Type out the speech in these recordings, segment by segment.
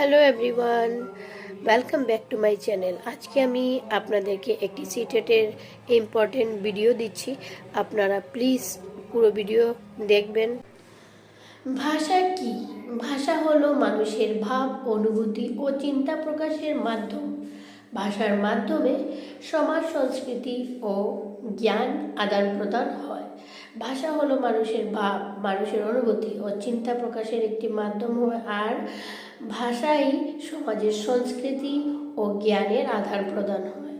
Hello everyone, welcome back to my channel. আজকে আমি আপনাদেরকে একটি সিটেটের ইম্পর্টেন্ট ভিডিও দিচ্ছি। আপনারা প্লিজ পুরো ভিডিও দেখবেন। ভাষা কি? ভাষা হলো মানুষের ভাব, অনুভূতি ও চিন্তা প্রকাশের মাধ্যম। ভাষার মাধ্যমে সমাজ, সংস্কৃতি ও জ্ঞান আদান প্রদান হয়। ভাষা হলো মানুষের ভাব, মানুষের অনুভূতি ও চিন্তা প্রকাশের একটি মাধ্যম হয়, আর ভাষাই সমাজের সংস্কৃতি ও জ্ঞানের আদান প্রদান হয়।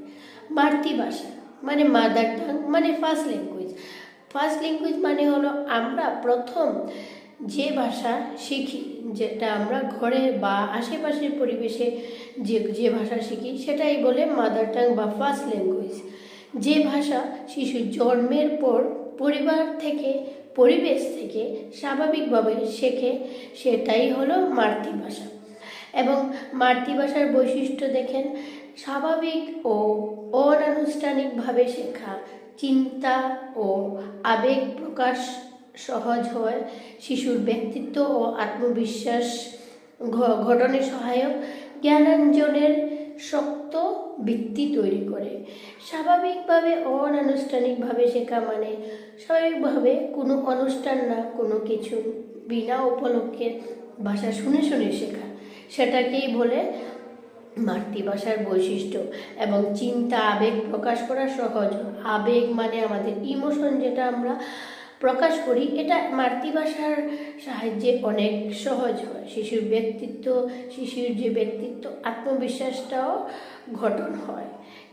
মাতৃভাষা মানে মাদার টাং মানে ফার্স্ট ল্যাঙ্গুয়েজ। ফার্স্ট ল্যাঙ্গুয়েজ মানে হলো আমরা প্রথম যে ভাষা শিখি, যেটা আমরা ঘরে বা আশেপাশের পরিবেশে যে ভাষা শিখি সেটাই বলে মাদার টাং বা ফার্স্ট ল্যাঙ্গুয়েজ। যে ভাষা শিশুর জন্মের পর পরিবার থেকে, পরিবেশ থেকে স্বাভাবিকভাবে শেখে সেটাই হলো মাতৃভাষা। এবং মাতৃভাষার বৈশিষ্ট্য দেখেন, স্বাভাবিক ও অনানুষ্ঠানিকভাবে শেখা, চিন্তা ও আবেগ প্রকাশ সহজ হয়, শিশুর ব্যক্তিত্ব ও আত্মবিশ্বাস গঠনে সহায়ক, জ্ঞানার্জনের শক্ত ভিত্তি তৈরি করে। স্বাভাবিকভাবে অনানুষ্ঠানিকভাবে শেখা মানে স্বাভাবিকভাবে কোনো অনুষ্ঠান না, কোনো কিছু বিনা উপলক্ষে ভাষা শুনে শুনে শেখা, সেটাকেই বলে মাতৃভাষার বৈশিষ্ট্য। এবং চিন্তা, আবেগ প্রকাশ করা সহজ। আবেগ মানে আমাদের ইমোশন, যেটা আমরা প্রকাশ করি, এটা মাতৃভাষার সাহায্যে অনেক সহজ হয়। শিশুর যে ব্যক্তিত্ব, আত্মবিশ্বাসটাও গঠন হয়,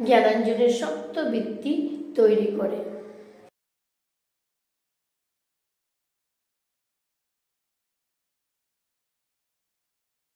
জ্ঞানার্জনের শক্ত ভিত্তি তৈরি করে।